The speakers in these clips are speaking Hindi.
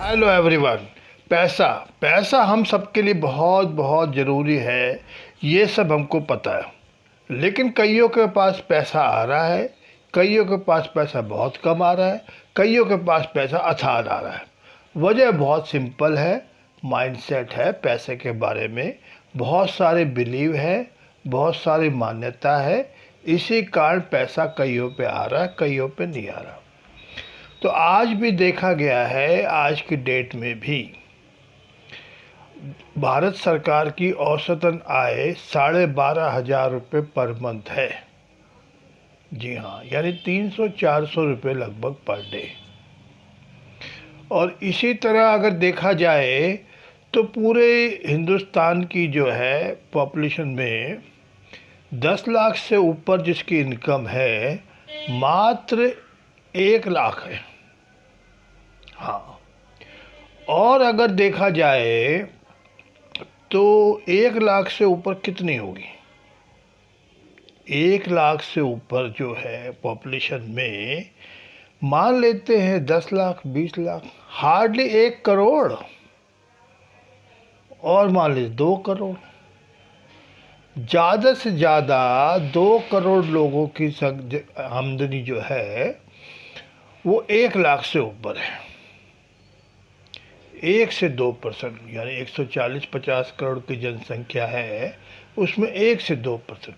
Hello everyone. पैसा पैसा हम सबके लिए बहुत बहुत ज़रूरी है, ये सब हमको पता है। लेकिन कईयों के पास पैसा आ रहा है, कईयों के पास पैसा बहुत कम आ रहा है, कईयों के पास पैसा अथाह आ रहा है। वजह बहुत सिंपल है, माइंडसेट है। पैसे के बारे में बहुत सारे बिलीव है, बहुत सारी मान्यता है। इसी कारण पैसा कईयों पे आ रहा है, कईयों पे नहीं आ रहा। तो आज भी देखा गया है, आज की डेट में भी भारत सरकार की औसतन आय 12,500 रुपये पर मंथ है। जी हाँ, यानी 300-400 रुपये लगभग पर डे। और इसी तरह अगर देखा जाए तो पूरे हिंदुस्तान की जो है पॉपुलेशन में 10 लाख से ऊपर जिसकी इनकम है मात्र 1 लाख है। हाँ, और अगर देखा जाए तो 1 लाख से ऊपर कितनी होगी? 1 लाख से ऊपर जो है पॉपुलेशन में मान लेते हैं 10 लाख 20 लाख, हार्डली 1 करोड़, और मान लीजिए 2 करोड़। ज़्यादा से ज़्यादा 2 करोड़ लोगों की आमदनी जो है वो 1 लाख से ऊपर है। 1 से 2%, यानी 140-50 करोड़ की जनसंख्या है, उसमें 1 से 2%।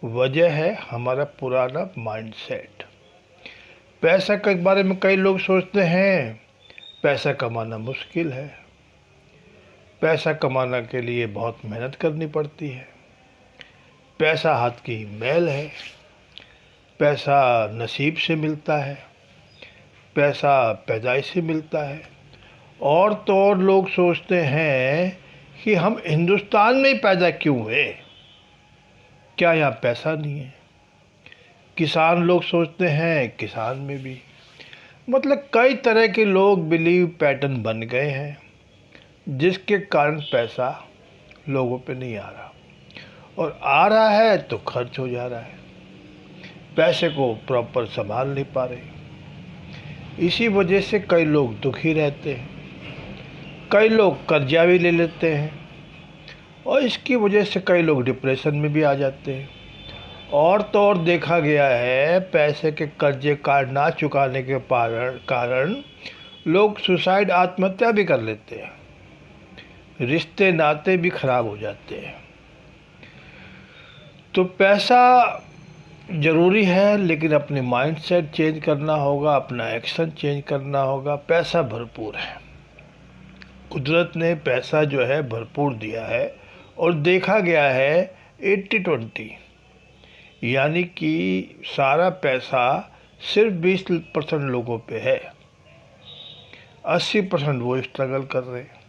वजह है हमारा पुराना माइंडसेट। पैसा के बारे में कई लोग सोचते हैं पैसा कमाना मुश्किल है, पैसा कमाने के लिए बहुत मेहनत करनी पड़ती है, पैसा हाथ की मैल है, पैसा नसीब से मिलता है, पैसा पैदाइश से मिलता है। और तो और लोग सोचते हैं कि हम हिंदुस्तान में ही पैदा क्यों हुए, क्या यहाँ पैसा नहीं है? किसान लोग सोचते हैं किसान में भी, मतलब कई तरह के लोग बिलीव पैटर्न बन गए हैं, जिसके कारण पैसा लोगों पे नहीं आ रहा, और आ रहा है तो खर्च हो जा रहा है। पैसे को प्रॉपर संभाल नहीं पा रहे। इसी वजह से कई लोग दुखी रहते हैं, कई लोग कर्जा भी ले लेते हैं, और इसकी वजह से कई लोग डिप्रेशन में भी आ जाते हैं। और तो और देखा गया है पैसे के कर्जे का ना चुकाने के कारण लोग सुसाइड, आत्महत्या भी कर लेते हैं, रिश्ते नाते भी खराब हो जाते हैं। तो पैसा ज़रूरी है, लेकिन अपने माइंडसेट चेंज करना होगा, अपना एक्शन चेंज करना होगा। पैसा भरपूर है, कुदरत ने पैसा जो है भरपूर दिया है, और देखा गया है 80-20, यानी कि सारा पैसा सिर्फ 20% लोगों पे है, 80% वो स्ट्रगल कर रहे हैं।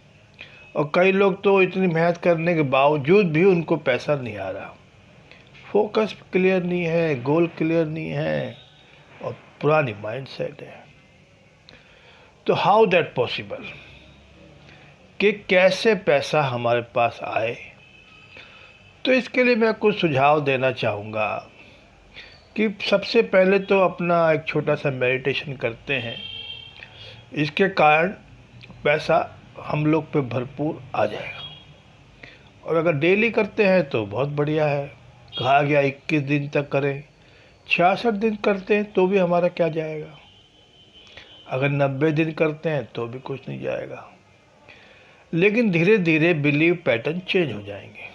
और कई लोग तो इतनी मेहनत करने के बावजूद भी उनको पैसा नहीं आ रहा, फोकस क्लियर नहीं है, गोल क्लियर नहीं है, और पुरानी माइंडसेट है। तो हाउ दैट पॉसिबल कि कैसे पैसा हमारे पास आए? तो इसके लिए मैं कुछ सुझाव देना चाहूँगा कि सबसे पहले तो अपना एक छोटा सा मेडिटेशन करते हैं, इसके कारण पैसा हम लोग पे भरपूर आ जाएगा। और अगर डेली करते हैं तो बहुत बढ़िया है। कहा गया 21 दिन तक करें, 66 दिन करते हैं तो भी हमारा क्या जाएगा, अगर 90 दिन करते हैं तो भी कुछ नहीं जाएगा। लेकिन धीरे धीरे बिलीव पैटर्न चेंज हो जाएंगे,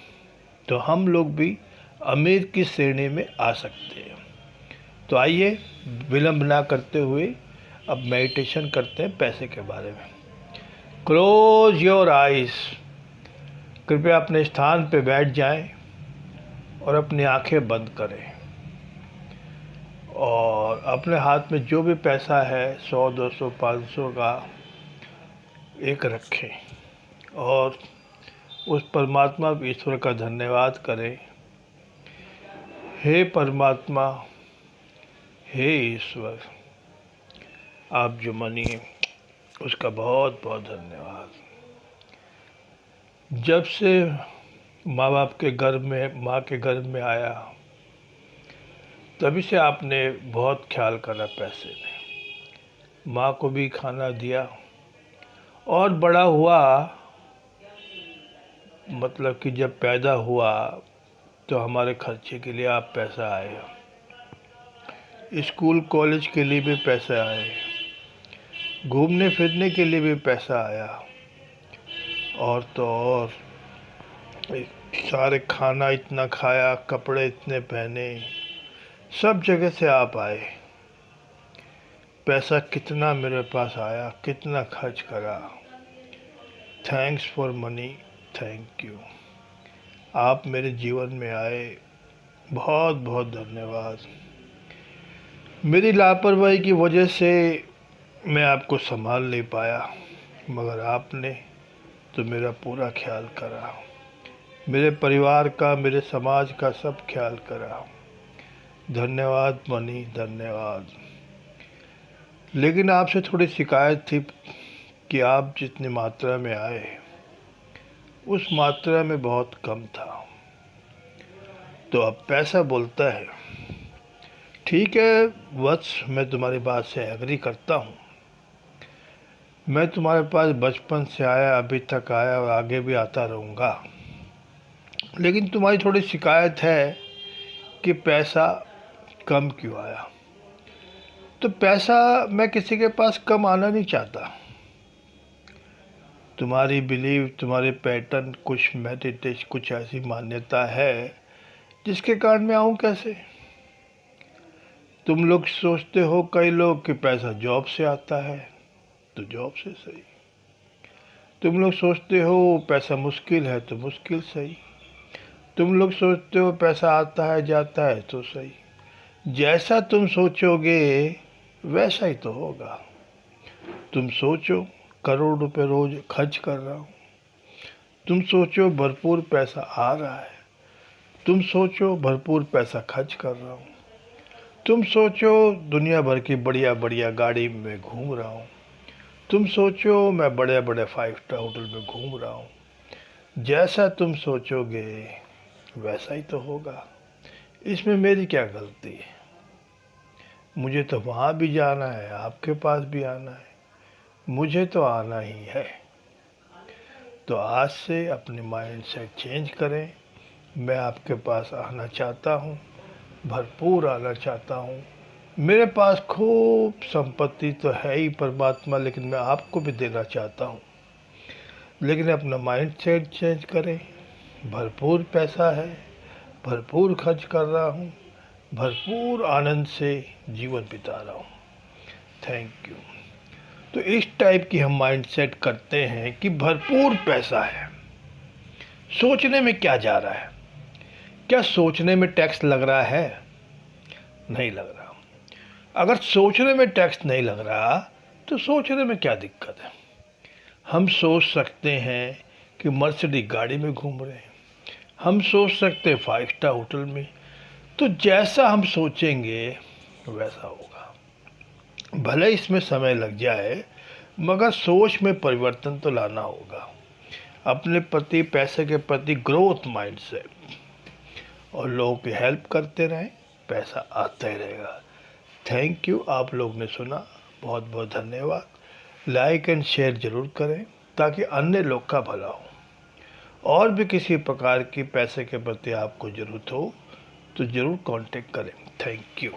तो हम लोग भी अमीर की श्रेणी में आ सकते हैं। तो आइए विलंब ना करते हुए अब मेडिटेशन करते हैं पैसे के बारे में। क्लोज योर आइज, कृपया अपने स्थान पे बैठ जाएं और अपनी आंखें बंद करें, और अपने हाथ में जो भी पैसा है 100, 200, 500 का एक रखें, और उस परमात्मा ईश्वर का धन्यवाद करें। हे परमात्मा, हे ईश्वर, आप जो मनी उसका बहुत बहुत धन्यवाद। जब से माँ बाप के गर्भ में, माँ के गर्भ में आया, तभी से आपने बहुत ख्याल करा पैसे में। माँ को भी खाना दिया, और बड़ा हुआ मतलब कि जब पैदा हुआ तो हमारे खर्चे के लिए आप पैसा आए, स्कूल कॉलेज के लिए भी पैसा आए, घूमने फिरने के लिए भी पैसा आया, और तो और सारे खाना इतना खाया, कपड़े इतने पहने, सब जगह से आप आए। पैसा कितना मेरे पास आया, कितना खर्च करा। Thanks for money, thank you. आप मेरे जीवन में आए, बहुत बहुत धन्यवाद। मेरी लापरवाही की वजह से मैं आपको संभाल नहीं पाया, मगर आपने तो मेरा पूरा ख्याल करा, मेरे परिवार का, मेरे समाज का सब ख्याल करा। धन्यवाद मनी, धन्यवाद। लेकिन आपसे थोड़ी शिकायत थी कि आप जितनी मात्रा में आए उस मात्रा में बहुत कम था। तो अब पैसा बोलता है, ठीक है वत्स, मैं तुम्हारी बात से एग्री करता हूँ। मैं तुम्हारे पास बचपन से आया, अभी तक आया और आगे भी आता रहूँगा। लेकिन तुम्हारी थोड़ी शिकायत है कि पैसा कम क्यों आया। तो पैसा मैं किसी के पास कम आना नहीं चाहता। तुम्हारी बिलीव, तुम्हारे पैटर्न, कुछ मेडिटेशन, कुछ ऐसी मान्यता है जिसके कारण मैं आऊँ कैसे। तुम लोग सोचते हो, कई लोग, कि पैसा जॉब से आता है, तो जॉब से सही। तुम लोग सोचते हो पैसा मुश्किल है, तो मुश्किल सही। तुम लोग सोचते हो पैसा आता है जाता है, तो सही। जैसा तुम सोचोगे वैसा ही तो होगा। तुम सोचो करोड़ रुपए रोज खर्च कर रहा हूँ, तुम सोचो भरपूर पैसा आ रहा है, तुम सोचो भरपूर पैसा खर्च कर रहा हूँ, तुम सोचो दुनिया भर की बढ़िया बढ़िया गाड़ी में घूम रहा हूँ, तुम सोचो मैं बड़े बड़े 5 स्टार होटल में घूम रहा हूँ। जैसा तुम सोचोगे वैसा ही तो होगा। इसमें मेरी क्या गलती है। मुझे तो वहाँ भी जाना है, आपके पास भी आना है, मुझे तो आना ही है। तो आज से अपने माइंड सेट चेंज करें। मैं आपके पास आना चाहता हूँ, भरपूर आना चाहता हूँ। मेरे पास खूब संपत्ति तो है ही परमात्मा, लेकिन मैं आपको भी देना चाहता हूँ। लेकिन अपना माइंड सेट चेंज करें। भरपूर पैसा है, भरपूर खर्च कर रहा हूँ, भरपूर आनंद से जीवन बिता रहा हूँ। Thank you. तो इस टाइप की हम माइंड सेट करते हैं कि भरपूर पैसा है। सोचने में क्या जा रहा है? क्या सोचने में टैक्स लग रहा है? नहीं लग रहा। अगर सोचने में टैक्स नहीं लग रहा तो सोचने में क्या दिक्कत है। हम सोच सकते हैं कि मर्सिडीज गाड़ी में घूम रहे हैं, हम सोच सकते हैं 5 स्टार होटल में। तो जैसा हम सोचेंगे वैसा होगा। भले इसमें समय लग जाए, मगर सोच में परिवर्तन तो लाना होगा। अपने प्रति, पैसे के प्रति ग्रोथ माइंडसेट, और लोगों की हेल्प करते रहें, पैसा आता ही रहेगा। Thank you. आप लोग ने सुना, बहुत बहुत धन्यवाद। लाइक एंड शेयर ज़रूर करें ताकि अन्य लोग का भला हो। और भी किसी प्रकार की पैसे के प्रति आपको ज़रूरत हो तो ज़रूर कांटेक्ट करें। Thank you.